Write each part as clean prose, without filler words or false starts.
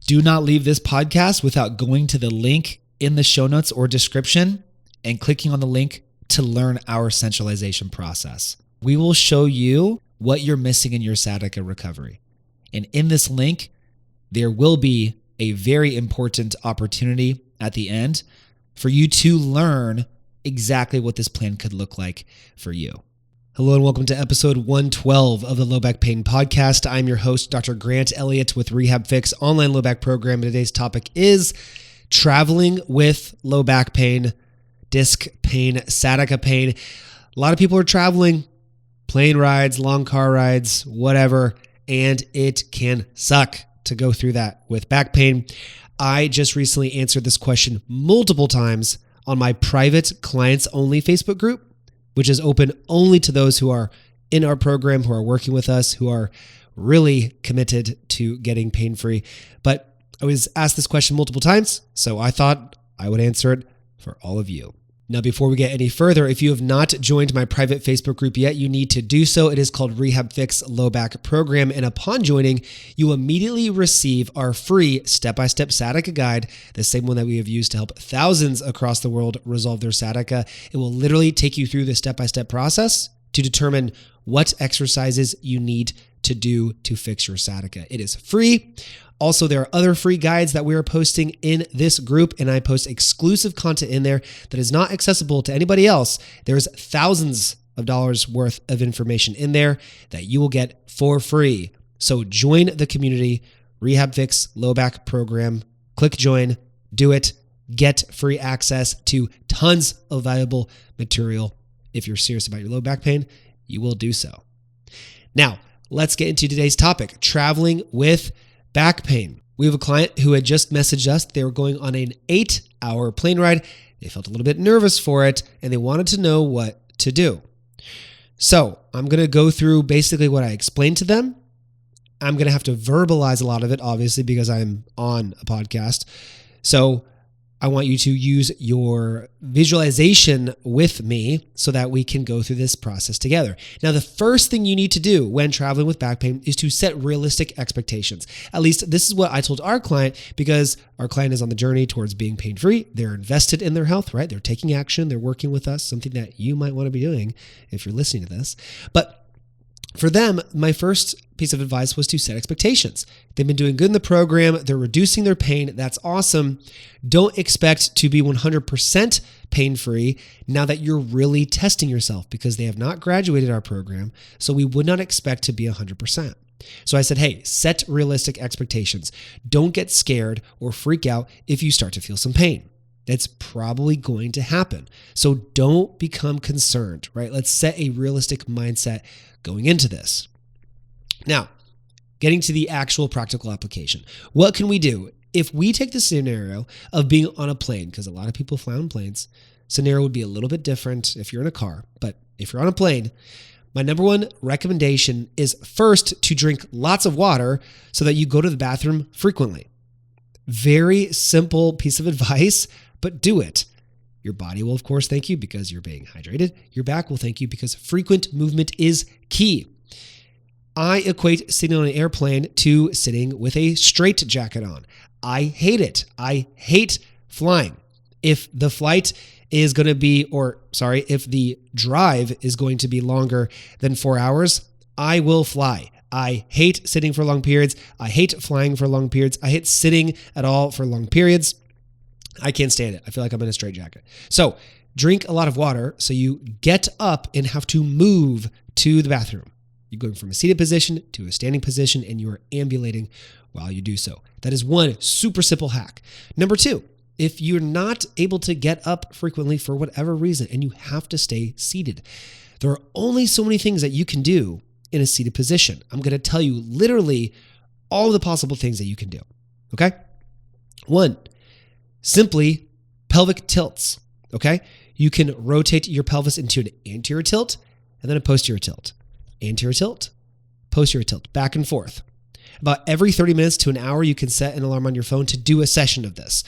Do not leave this podcast without going to the link in the show notes or description and clicking on the link to learn our centralization process. We will show you what you're missing in your sciatica recovery. And in this link, there will be a very important opportunity at the end for you to learn exactly what this plan could look like for you. Hello and welcome to episode 112 of the Low Back Pain Podcast. I'm your host, Dr. Grant Elliott with RehabFix online low back program. And today's topic is traveling with low back pain, disc pain, sciatica pain. A lot of people are traveling, plane rides, long car rides, whatever, and it can suck to go through that with back pain. I just recently answered this question multiple times on my private clients only Facebook group, which is open only to those who are in our program, who are working with us, who are really committed to getting pain-free. But I was asked this question multiple times, so I thought I would answer it for all of you. Now, before we get any further, if you have not joined my private Facebook group yet, you need to do so. It is called RehabFix Low Back Program. And upon joining, you immediately receive our free step-by-step sciatica guide, the same one that we have used to help thousands across the world resolve their sciatica. It will literally take you through the step-by-step process to determine what exercises you need to do to fix your sciatica. It is free. Also, there are other free guides that we are posting in this group, and I post exclusive content in there that is not accessible to anybody else. There's thousands of dollars worth of information in there that you will get for free. So join the community, RehabFix Low Back Program. Click join, do it, get free access to tons of valuable material. If you're serious about your low back pain, you will do so. Now, let's get into today's topic, traveling with back pain. We have a client who had just messaged us. They were going on an 8-hour plane ride. They felt a little bit nervous for it, and they wanted to know what to do. So I'm going to go through basically what I explained to them. I'm going to have to verbalize a lot of it, obviously, because I'm on a podcast. So I want you to use your visualization with me so that we can go through this process together. Now, the first thing you need to do when traveling with back pain is to set realistic expectations. At least this is what I told our client, because our client is on the journey towards being pain-free. They're invested in their health, right? They're taking action. They're working with us, something that you might want to be doing if you're listening to this. But for them, my first piece of advice was to set expectations. They've been doing good in the program. They're reducing their pain. That's awesome. Don't expect to be 100% pain-free now that you're really testing yourself, because they have not graduated our program. So we would not expect to be 100%. So I said, hey, set realistic expectations. Don't get scared or freak out if you start to feel some pain. That's probably going to happen. So don't become concerned, right? Let's set a realistic mindset going into this. Now, getting to the actual practical application. What can we do? If we take the scenario of being on a plane, because a lot of people fly on planes, scenario would be a little bit different if you're in a car, but if you're on a plane, my number one recommendation is first to drink lots of water so that you go to the bathroom frequently. Very simple piece of advice, but do it. Your body will, of course, thank you because you're being hydrated. Your back will thank you because frequent movement is key. I equate sitting on an airplane to sitting with a straitjacket on. I hate it. I hate flying. If the flight is going to be, if the drive is going to be longer than 4 hours, I will fly. I hate sitting for long periods. I hate flying for long periods. I hate sitting at all for long periods. I can't stand it. I feel like I'm in a straitjacket. So drink a lot of water so you get up and have to move to the bathroom. You're going from a seated position to a standing position, and you are ambulating while you do so. That is one super simple hack. Number two, if you're not able to get up frequently for whatever reason and you have to stay seated, there are only so many things that you can do in a seated position. I'm going to tell you literally all the possible things that you can do. Okay? One, simply pelvic tilts. Okay? You can rotate your pelvis into an anterior tilt and then a posterior tilt. Anterior tilt, posterior tilt, back and forth. About every 30 minutes to an hour, you can set an alarm on your phone to do a session of this.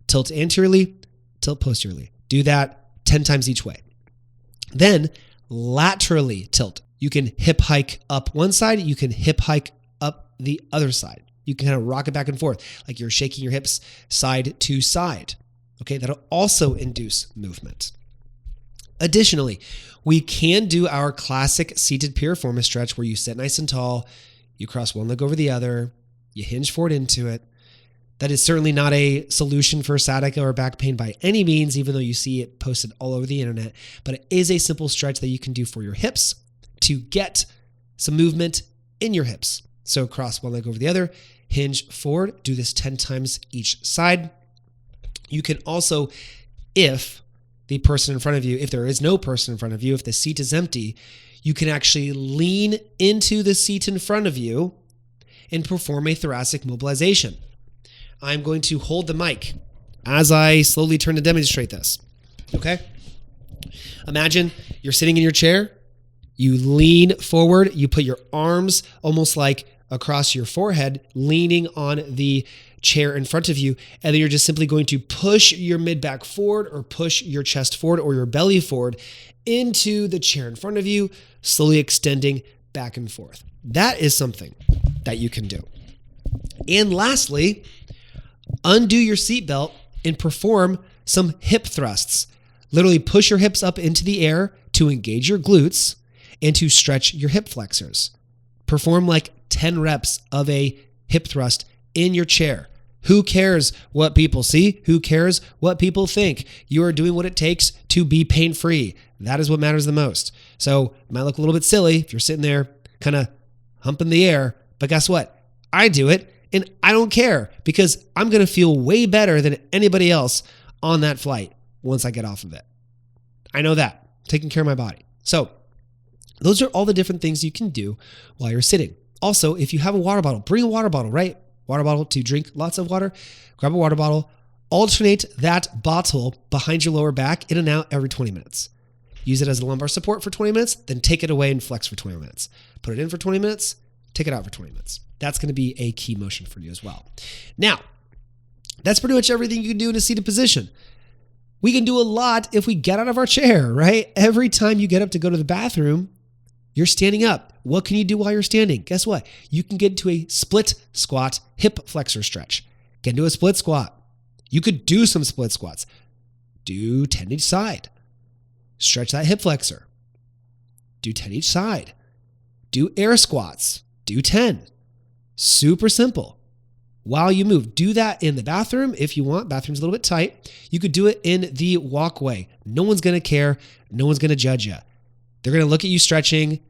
Tilt anteriorly, tilt posteriorly. Do that 10 times each way. Then laterally tilt. You can hip hike up one side, you can hip hike up the other side. You can kind of rock it back and forth like you're shaking your hips side to side. Okay, that'll also induce movement. Additionally, we can do our classic seated piriformis stretch where you sit nice and tall, you cross one leg over the other, you hinge forward into it. That is certainly not a solution for sciatica or back pain by any means, even though you see it posted all over the internet, but it is a simple stretch that you can do for your hips to get some movement in your hips. So cross one leg over the other, hinge forward, do this 10 times each side. You can also, if the person in front of you, if there is no person in front of you, if the seat is empty, you can actually lean into the seat in front of you and perform a thoracic mobilization. I'm going to hold the mic as I slowly turn to demonstrate this. Okay? Imagine you're sitting in your chair, you lean forward, you put your arms almost like across your forehead, leaning on the chair in front of you, and then you're just simply going to push your mid-back forward or push your chest forward or your belly forward into the chair in front of you, slowly extending back and forth. That is something that you can do. And lastly, undo your seatbelt and perform some hip thrusts. Literally push your hips up into the air to engage your glutes and to stretch your hip flexors. Perform like 10 reps of a hip thrust in your chair. Who cares what people see? Who cares what people think? You are doing what it takes to be pain-free. That is what matters the most. So it might look a little bit silly if you're sitting there kind of humping the air, but guess what? I do it and I don't care because I'm going to feel way better than anybody else on that flight once I get off of it. I know that. Taking care of my body. So those are all the different things you can do while you're sitting. Also, if you have a water bottle, bring a water bottle, right? Water bottle to drink lots of water. Grab a water bottle. Alternate that bottle behind your lower back in and out every 20 minutes. Use it as a lumbar support for 20 minutes, then take it away and flex for 20 minutes. Put it in for 20 minutes, take it out for 20 minutes. That's going to be a key motion for you as well. Now, that's pretty much everything you can do in a seated position. We can do a lot if we get out of our chair, right? Every time you get up to go to the bathroom, you're standing up. What can you do while you're standing? Guess what? You can get into a split squat hip flexor stretch. Get into a split squat. You could do some split squats. Do 10 each side. Stretch that hip flexor. Do 10 each side. Do air squats. Do 10. Super simple. While you move, do that in the bathroom if you want. Bathroom's a little bit tight. You could do it in the walkway. No one's going to care. No one's going to judge you. They're going to look at you stretching.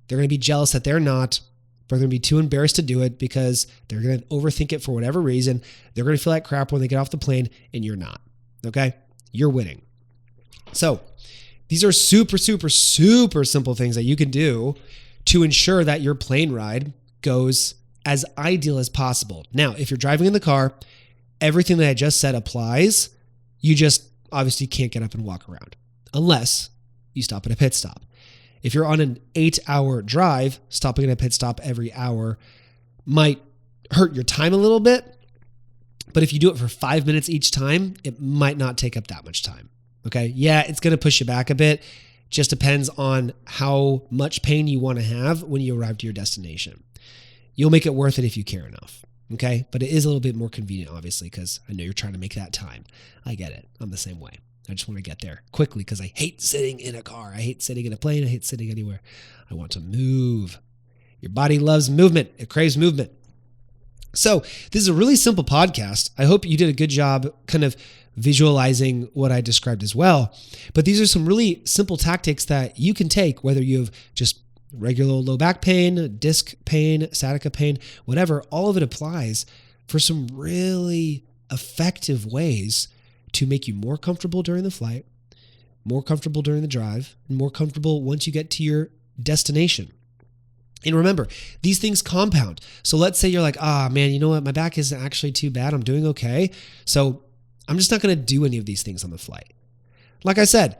They're going to be jealous that they're not. They're going to be too embarrassed to do it because they're going to overthink it for whatever reason. They're going to feel like crap when they get off the plane and you're not. Okay? You're winning. So these are super, super, super simple things that you can do to ensure that your plane ride goes as ideal as possible. Now, if you're driving in the car, everything that I just said applies. You just obviously can't get up and walk around unless you stop at a pit stop. If you're on an 8-hour drive, stopping at a pit stop every hour might hurt your time a little bit. But if you do it for 5 minutes each time, it might not take up that much time. Okay. Yeah, it's going to push you back a bit. Just depends on how much pain you want to have when you arrive to your destination. You'll make it worth it if you care enough. Okay. But it is a little bit more convenient, obviously, because I know you're trying to make that time. I get it. I'm the same way. I just want to get there quickly because I hate sitting in a car. I hate sitting in a plane. I hate sitting anywhere. I want to move. Your body loves movement. It craves movement. So this is a really simple podcast. I hope you did a good job kind of visualizing what I described as well. But these are some really simple tactics that you can take, whether you have just regular low back pain, disc pain, sciatica pain, whatever. All of it applies for some really effective ways to make you more comfortable during the flight, more comfortable during the drive, and more comfortable once you get to your destination. And remember, these things compound. So let's say you're like, man, you know what? My back isn't actually too bad. I'm doing okay. So I'm just not going to do any of these things on the flight. Like I said,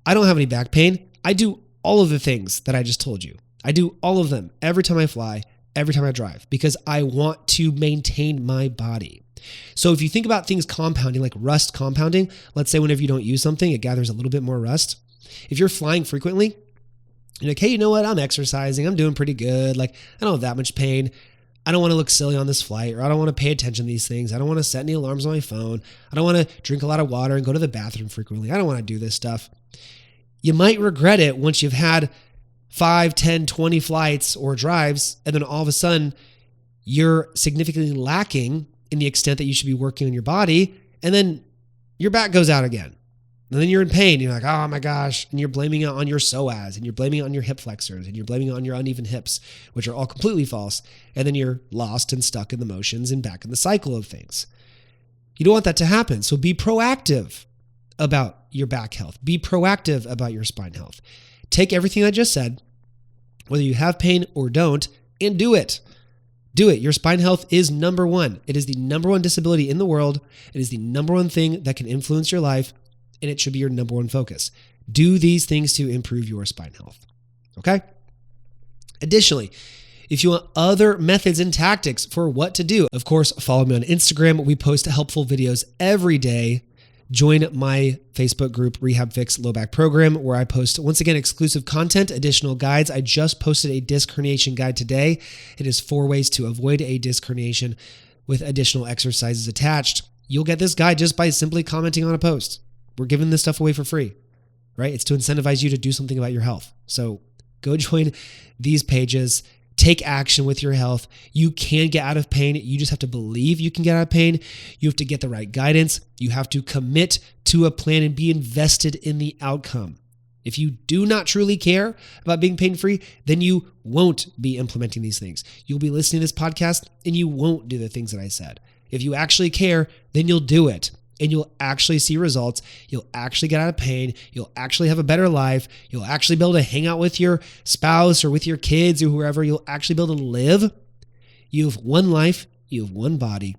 I don't have any back pain. I do all of the things that I just told you. I do all of them every time I fly, every time I drive, because I want to maintain my body. So if you think about things compounding, like rust compounding, let's say whenever you don't use something, it gathers a little bit more rust. If you're flying frequently, you're like, hey, you know what? I'm exercising. I'm doing pretty good. Like, I don't have that much pain. I don't want to look silly on this flight, or I don't want to pay attention to these things. I don't want to set any alarms on my phone. I don't want to drink a lot of water and go to the bathroom frequently. I don't want to do this stuff. You might regret it once you've had 5, 10, 20 flights or drives, and then all of a sudden you're significantly lacking in the extent that you should be working on your body, and then your back goes out again. And then you're in pain. You're like, oh my gosh. And you're blaming it on your psoas, and you're blaming it on your hip flexors, and you're blaming it on your uneven hips, which are all completely false. And then you're lost and stuck in the motions and back in the cycle of things. You don't want that to happen. So be proactive about your back health. Be proactive about your spine health. Take everything I just said, whether you have pain or don't, and do it. Do it. Your spine health is number one. It is the number one disability in the world. It is the number one thing that can influence your life, and it should be your number one focus. Do these things to improve your spine health. Okay? Additionally, if you want other methods and tactics for what to do, of course, follow me on Instagram. We post helpful videos every day. Join my Facebook group, RehabFix Low Back Program, where I post, once again, exclusive content, additional guides. I just posted a disc herniation guide today. It is 4 ways to avoid a disc herniation with additional exercises attached. You'll get this guide just by simply commenting on a post. We're giving this stuff away for free, right? It's to incentivize you to do something about your health. So go join these pages. Take action with your health. You can get out of pain. You just have to believe you can get out of pain. You have to get the right guidance. You have to commit to a plan and be invested in the outcome. If you do not truly care about being pain-free, then you won't be implementing these things. You'll be listening to this podcast and you won't do the things that I said. If you actually care, then you'll do it. And you'll actually see results. You'll actually get out of pain. You'll actually have a better life. You'll actually be able to hang out with your spouse or with your kids or whoever. You'll actually be able to live. You have one life. You have one body.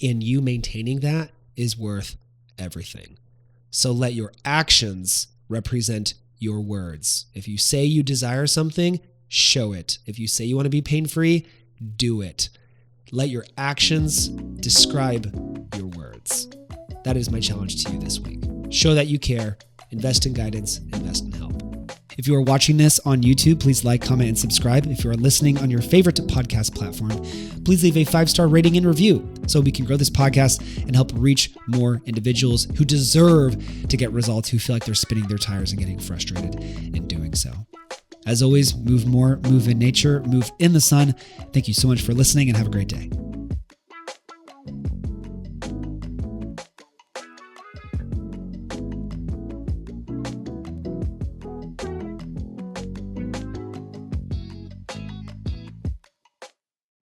And you maintaining that is worth everything. So let your actions represent your words. If you say you desire something, show it. If you say you want to be pain-free, do it. Let your actions describe your words. That is my challenge to you this week. Show that you care, invest in guidance, invest in help. If you are watching this on YouTube, please like, comment, and subscribe. If you are listening on your favorite podcast platform, please leave a 5-star rating and review so we can grow this podcast and help reach more individuals who deserve to get results, who feel like they're spinning their tires and getting frustrated in doing so. As always, move more, move in nature, move in the sun. Thank you so much for listening and have a great day.